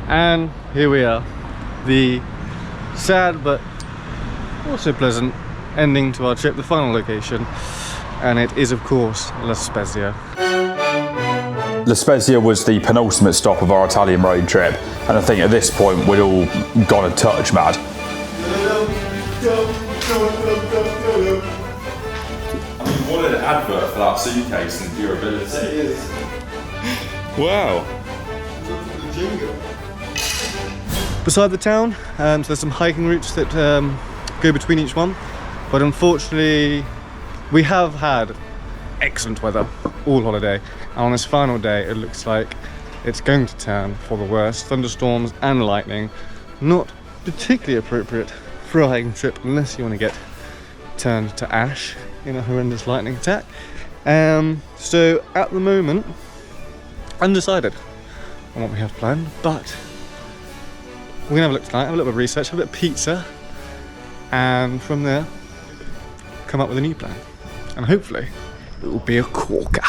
And here we are, the sad but also pleasant ending to our trip, the final location, and it is of course La Spezia. La Spezia was the penultimate stop of our Italian road trip, and I think at this point we'd all gone a touch mad. I mean, what an advert for that suitcase and durability. It is. Wow. Beside the town, so there's some hiking routes that go between each one, but unfortunately we have had excellent weather all holiday, and on this final day it looks like it's going to turn for the worst. Thunderstorms and lightning, not particularly appropriate for a hiking trip unless you want to get turned to ash in a horrendous lightning attack. So at the moment, undecided on what we have planned, but we're gonna have a look tonight, have a little bit of research, have a bit of pizza, and from there come up with a new plan, and hopefully it will be a corker.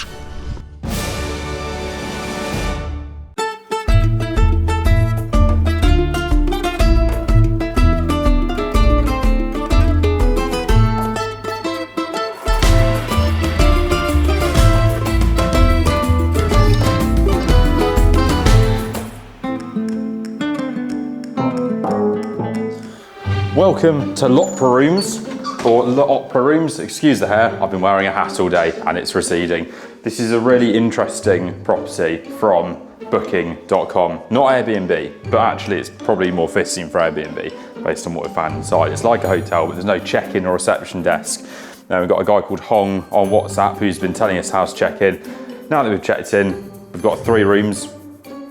Welcome to L'Opera Rooms, or L'Opera Rooms, excuse the hair, I've been wearing a hat all day and it's receding. This is a really interesting property from booking.com, not Airbnb, but actually it's probably more fitting for Airbnb based on what we found inside. It's like a hotel, but there's no check-in or reception desk. Now we've got a guy called Hong on WhatsApp who's been telling us how to check in. Now that we've checked in, we've got 3 rooms.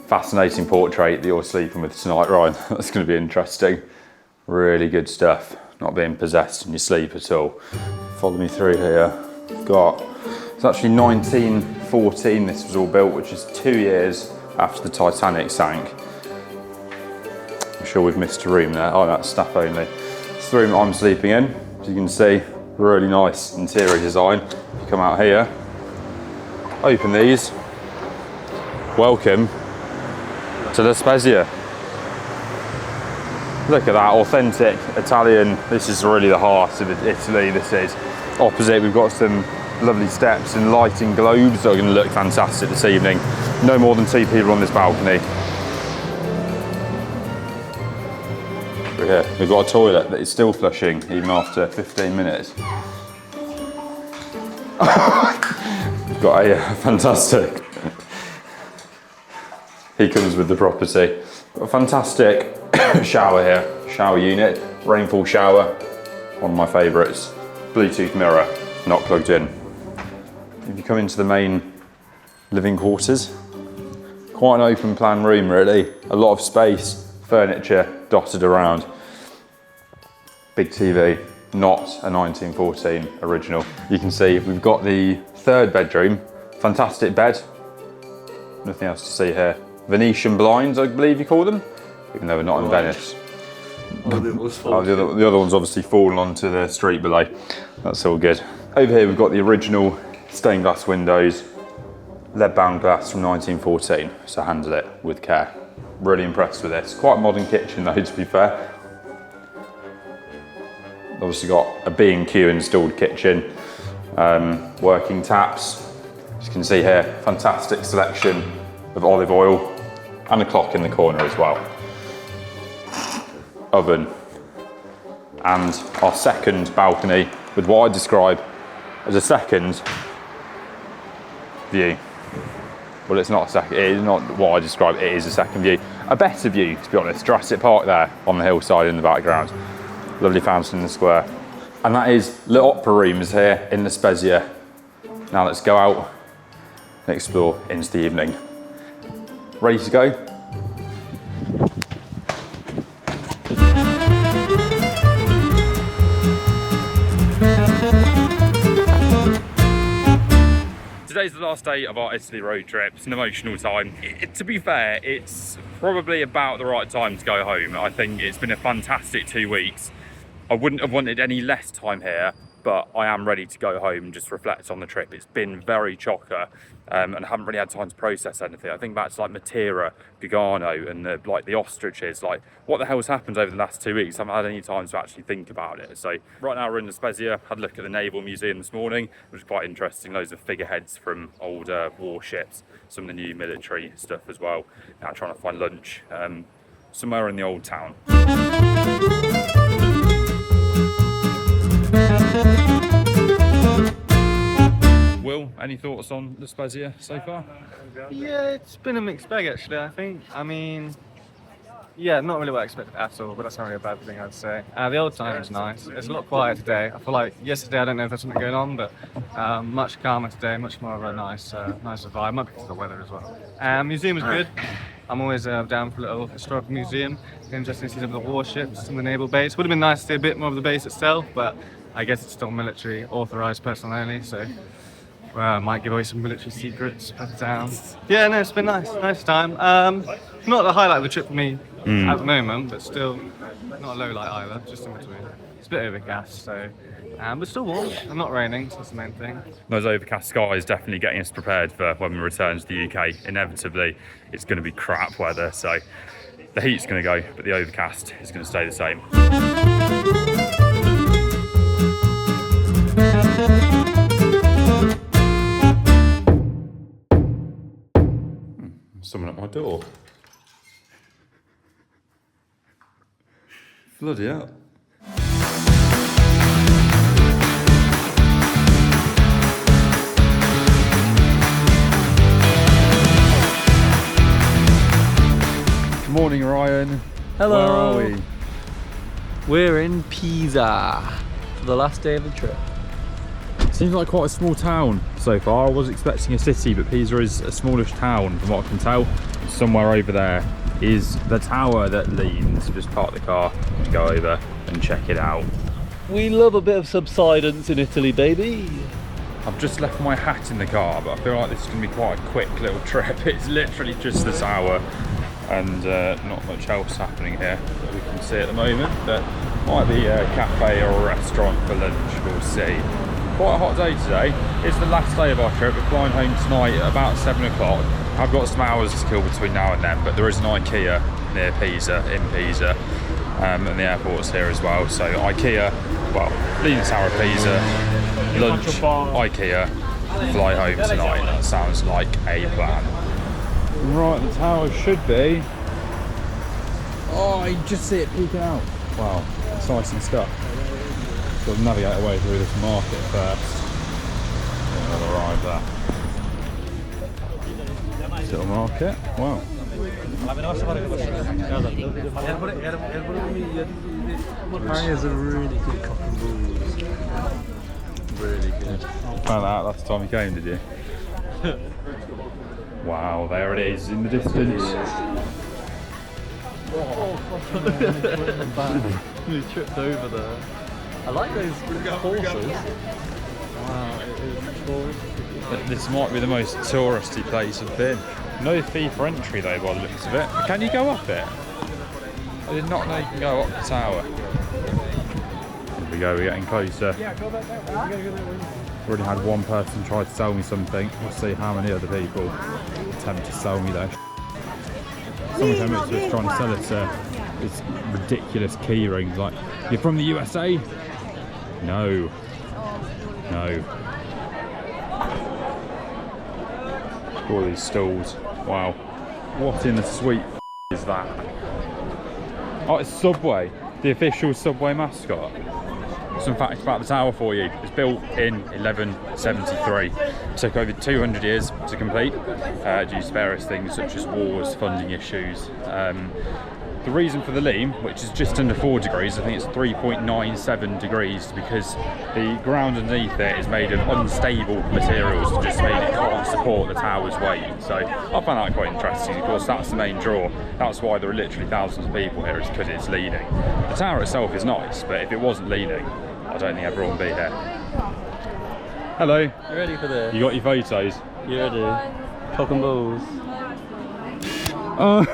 Fascinating portrait that you're sleeping with tonight, Ryan. That's going to be interesting. Really good stuff. Not being possessed in your sleep at all. Follow me through here. It's actually 1914 this was all built, which is 2 years after the Titanic sank. I'm sure we've missed a room there. Oh, that's staff only. It's the room I'm sleeping in. As you can see, really nice interior design. If you come out here, open these. Welcome to La Spezia. Look at that, authentic Italian. This is really the heart of Italy, this is. Opposite, we've got some lovely steps and lighting globes that are going to look fantastic this evening. No more than 2 people on this balcony. We're here. We've got a toilet that is still flushing even after 15 minutes. We've got a fantastic. He comes with the property. Got a fantastic shower here, shower unit, rainfall shower, one of my favourites. Bluetooth mirror, not plugged in. If you come into the main living quarters, quite an open plan room really, a lot of space, furniture dotted around. Big TV, not a 1914 original. You can see we've got the 3rd bedroom, fantastic bed, nothing else to see here. Venetian blinds, I believe you call them, even though we're not in Venice. The other one's obviously fallen onto the street below. That's all good. Over here we've got the original stained glass windows, lead-bound glass from 1914, so handled it with care. Really impressed with this. Quite a modern kitchen though, to be fair. Obviously got a B&Q installed kitchen, working taps. As you can see here, fantastic selection of olive oil and a clock in the corner as well. Oven. And our second balcony with what I describe as a second view. Well, it's not a second, it is not what I describe, it is a second view. A better view, to be honest. Jurassic Park there on the hillside in the background. Lovely fountain in the square. And that is L'Opera Rooms here in La Spezia. Now let's go out and explore into the evening. Ready to go? Today's the last day of our Italy road trip. It's an emotional time. To be fair, it's probably about the right time to go home. I think it's been a fantastic 2 weeks. I wouldn't have wanted any less time here, but I am ready to go home and just reflect on the trip. It's been very chocker, and I haven't really had time to process anything. I think back to like Matera, Gugano, and the ostriches. Like, what the hell's happened over the last 2 weeks? I haven't had any time to actually think about it. So right now we're in the Spezia. Had a look at the Naval Museum this morning, which was quite interesting. Loads of figureheads from old warships, some of the new military stuff as well. Now trying to find lunch somewhere in the old town. Will, any thoughts on the Spezia so far? Yeah, it's been a mixed bag actually, I think. I mean, yeah, not really what I expected at all, but that's not really a bad thing, I'd say. The old town is nice. It's a lot quieter today. I feel like yesterday, I don't know if there's something going on, but much calmer today, much more of a nicer vibe. Might be because of the weather as well. Museum is good. I'm always down for a little historical museum. It's interesting to see some of the warships, some of the naval base. Would have been nice to see a bit more of the base itself, but I guess it's still military authorised personnel only, so might give away some military secrets at the town. Yeah, no, it's been nice time. Not the highlight of the trip for me at the moment, but still not a low light either, just in between. It's a bit overcast, so but still warm and not raining, so that's the main thing. Those overcast skies definitely getting us prepared for when we return to the UK. Inevitably, it's going to be crap weather, so the heat's going to go, but the overcast is going to stay the same. Someone at my door. Bloody hell. Good morning, Ryan. Hello. Where are we? We're in Pisa for the last day of the trip. Seems like quite a small town so far. I was expecting a city, but Pisa is a smallish town from what I can tell. Somewhere over there is the tower that leans. Just park the car to go over and check it out. We love a bit of subsidence in Italy, baby. I've just left my hat in the car, but I feel like this is going to be quite a quick little trip. It's literally just the tower and not much else happening here that we can see at the moment. But might be a cafe or a restaurant for lunch, we'll see. Quite a hot day today. It's the last day of our trip. We're flying home tonight at about 7 o'clock. I've got some hours to kill between now and then, but there is an IKEA near Pisa, in Pisa, and the airport's here as well. So IKEA, well, Leaning Tower of Pisa, lunch, IKEA, fly home tonight. That sounds like a plan. Right, the tower should be. Oh, you just see it peeking out. Wow, exciting stuff. Got to navigate our way through this market first. We'll arrive there. Little market. Wow. Harry is a really good cock and balls. Really good. Found that out last time you came, did you? Wow, there it is in the distance. He tripped over there. I like those horses. Wow, it is touristy. This might be the most touristy place I've been. No fee for entry though by the looks of it. Can you go up it? I did not know you can go up the tower. Here we go, we're getting closer. Already had one person try to sell me something. We'll see how many other people attempt to sell me though. Someone came up to us trying to sell us this ridiculous key rings. Like, you're from the USA? No. No. All these stalls. Wow. What in the sweet is that? Oh, it's Subway, the official Subway mascot. Some facts about the tower for you. It was built in 1173. It took over 200 years to complete due to various things such as wars, funding issues. The reason for the lean, which is just under 4 degrees, I think it's 3.97 degrees, because the ground underneath it is made of unstable materials, just made it can't support the tower's weight. So I found that quite interesting. Of course, that's the main draw. That's why there are literally thousands of people here, is because it's leaning. The tower itself is nice, but if it wasn't leaning, I don't think everyone would be here. Hello. You ready for this? You got your photos? You ready? Cock and balls. Oh.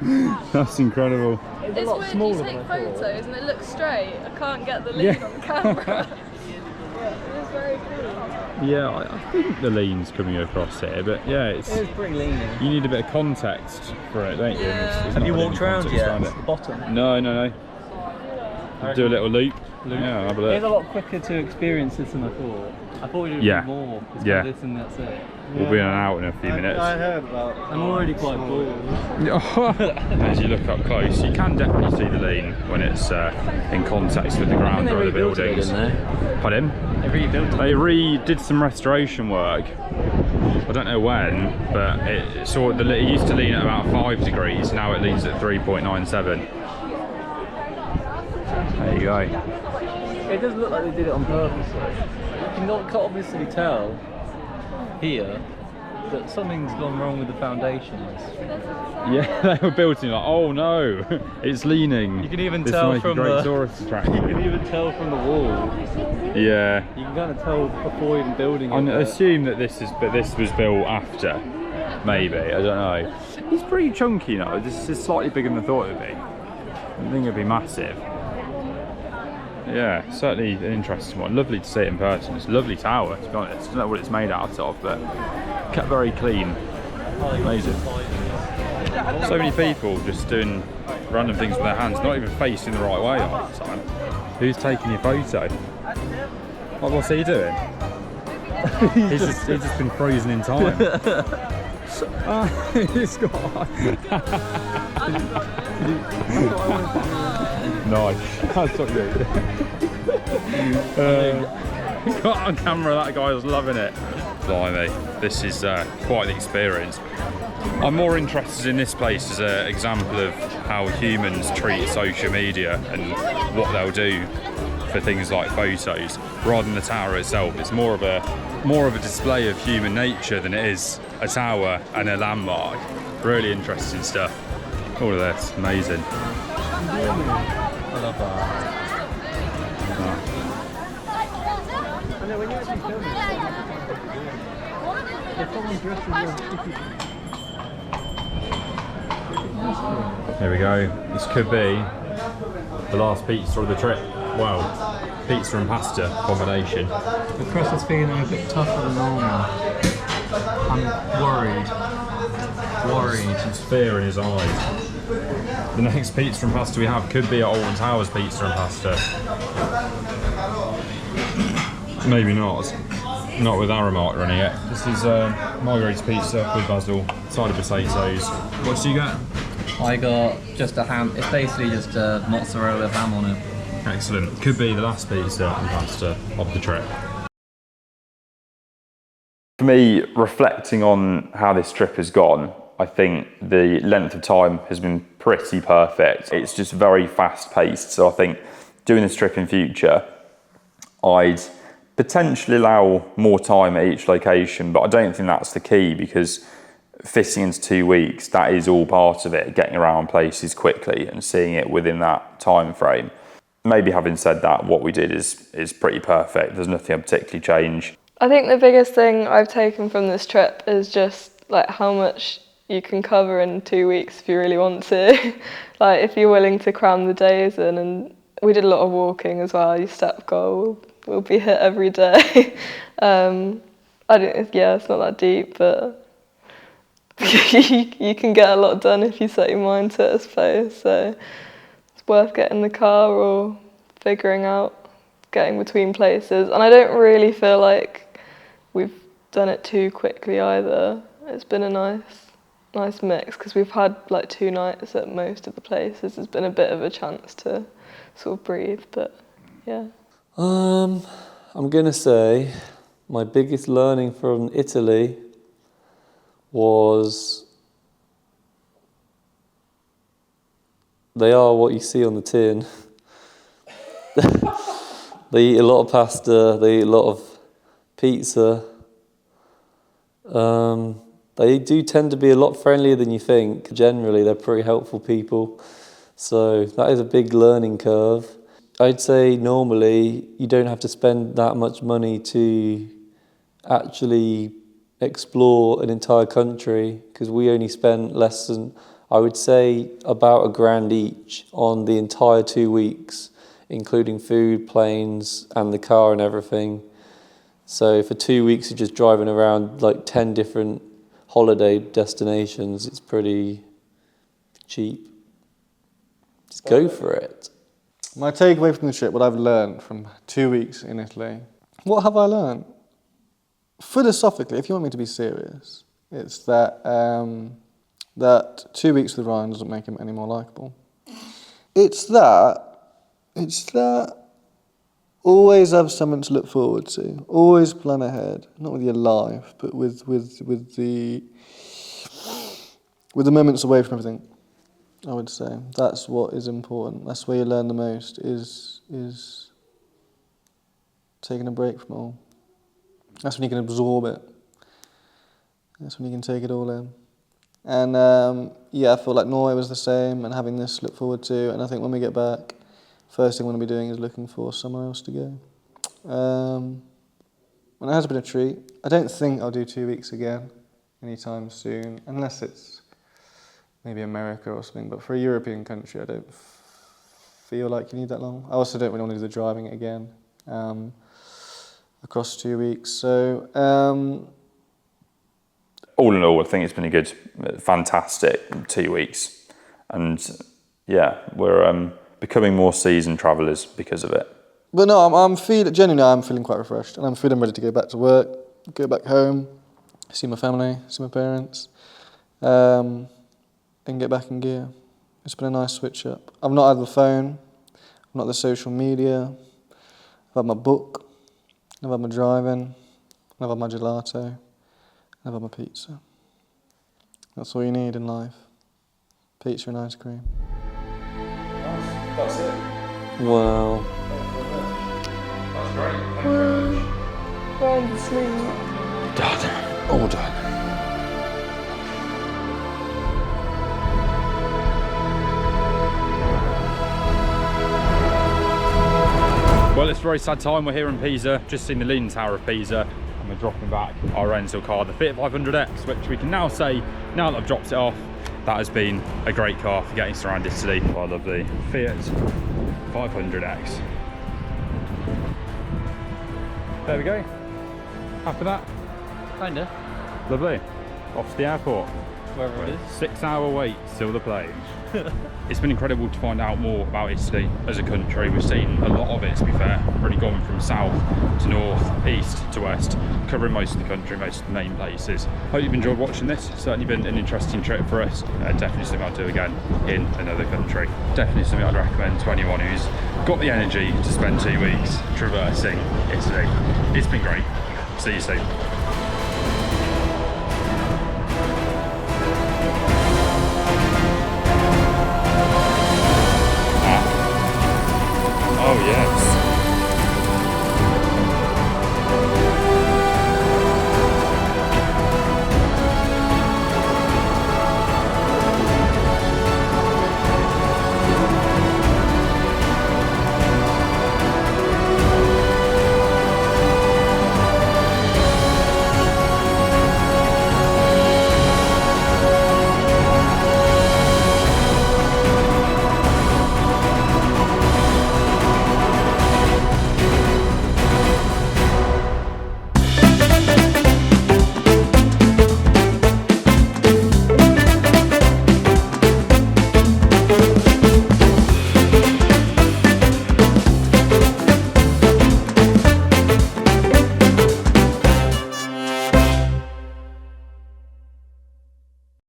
That's incredible. It's weird, you take photos and it looks straight. I can't get the lean on the camera. It is very cool. Yeah, I think the lean's coming across here, but yeah, It is pretty lean. you need a bit of context for it, don't you? Yeah. There's Have not you really walked any around context yet? around The bottom? No. Do a little loop. Yeah, have a It's a look. lot quicker to experience this than I thought. I thought we'd Yeah. do more. It's Yeah. got this and that's it. We'll be in and out in a few minutes. I heard about. I'm already quite bored. As you look up close, you can definitely see the lean when it's in context with the ground or the buildings. Pardon? They rebuilt it. They redid some restoration work. I don't know when, but it used to lean at about 5 degrees. Now it leans at 3.97. There you go. It does look like they did it on purpose though. You can obviously tell here that something's gone wrong with the foundations. Yeah, they were built in like, oh no, it's leaning. You can even This tell will make a from great the tourist You attraction. can even tell from the wall. Yeah. You can kind of tell before even building it. I assume that this was built after, maybe. I don't know. It's pretty chunky, you know. This is slightly bigger than I thought it would be. I didn't think it'd be massive. Yeah, certainly an interesting one. Lovely to see it in person. It's a lovely tower, to be honest. I don't know what it's made out of, but kept very clean. Amazing. So many people just doing random things with their hands, not even facing the right way all the time. Who's taking your photo? What's he doing? he's just been frozen in time. He's got... Nice. That's what you got on camera, that guy was loving it. Blimey, this is quite the experience. I'm more interested in this place as an example of how humans treat social media and what they'll do for things like photos, rather than the tower itself. It's more of a display of human nature than it is a tower and a landmark. Really interesting stuff. All of this, amazing. I love that. I know when you're actually filming if someone dresses There we go. This could be the last pizza of the trip. Well, pizza and pasta combination. the crust is feeling a bit tougher than normal. I'm worried. There's fear in his eyes. The next pizza and pasta we have could be at Alton Towers Pizza and Pasta. Maybe not. Not with Aramark running it. This is Margherita's pizza with basil, side of potatoes. What do you get? I got just a ham. It's basically just a mozzarella ham on it. Excellent. Could be the last pizza and pasta of the trip. For me, reflecting on how this trip has gone, I think the length of time has been pretty perfect. It's just very fast paced. So I think doing this trip in future, I'd potentially allow more time at each location, but I don't think that's the key, because fitting into 2 weeks, that is all part of it, getting around places quickly and seeing it within that time frame. Maybe having said that, what we did is pretty perfect. There's nothing I particularly change. I think the biggest thing I've taken from this trip is just like how much you can cover in 2 weeks if you really want to. Like if you're willing to cram the days in, and we did a lot of walking as well. Your step goal will be hit every day. It's not that deep, but you can get a lot done if you set your mind to it, I suppose. So it's worth getting in the car or figuring out getting between places. And I don't really feel like we've done it too quickly either. It's been a nice mix, because we've had like 2 nights at most of the places. There's been a bit of a chance to sort of breathe, but yeah. I'm gonna say my biggest learning from Italy was they are what you see on the tin. They eat a lot of pasta, they eat a lot of pizza. They do tend to be a lot friendlier than you think. Generally, they're pretty helpful people. So that is a big learning curve. I'd say normally you don't have to spend that much money to actually explore an entire country, because we only spent less than I would say about £1,000 each on the entire 2 weeks, including food, planes, and the car and everything. So for 2 weeks of just driving around like 10 different holiday destinations, it's pretty cheap. Just go for it. My takeaway from the trip, what I've learned from 2 weeks in Italy. What have I learned? Philosophically, if you want me to be serious, it's that that 2 weeks with Ryan doesn't make him any more likeable. It's that always have something to look forward to. Always plan ahead, not with your life, but with the moments away from everything. I would say that's what is important. That's where you learn the most. Is taking a break from it all. That's when you can absorb it. That's when you can take it all in. And yeah, I feel like Norway was the same, and having this to look forward to. And I think when we get back, first thing we're going to be doing is looking for somewhere else to go. And it has been a treat. I don't think I'll do 2 weeks again anytime soon, unless it's maybe America or something. But for a European country, I don't feel like you need that long. I also don't really want to do the driving again across 2 weeks. So all in all, I think it's been a good, fantastic 2 weeks. And yeah, we're becoming more seasoned travellers because of it. But no, I'm feeling quite refreshed, and I'm feeling ready to go back to work, go back home, see my family, see my parents, and get back in gear. It's been a nice switch up. I've not had the phone, I've not had the social media, I've had my book, I've had my driving, I've had my gelato, I've had my pizza. That's all you need in life. Pizza and ice cream. That's it. Wow. That's great. Thank you very much. Ryan's asleep. Done. All done. Well, it's a very sad time. We're here in Pisa, just seen the Leaning Tower of Pisa, and we're dropping back our rental car, the Fiat 500X, which we can now say, now that I've dropped it off, that has been a great car for getting us around Italy. I love the Fiat 500X. There we go. Happy with that? Kinda. Lovely. Off to the airport. Wherever it is. 6 hour wait till the plane. It's been incredible to find out more about Italy as a country. We've seen a lot of it, to be fair. Really gone from south to north, east to west, covering most of the country, most of the main places. Hope you've enjoyed watching this. It's certainly been an interesting trip for us. Definitely something I'll do again in another country. Definitely something I'd recommend to anyone who's got the energy to spend 2 weeks traversing Italy. It's been great. See you soon.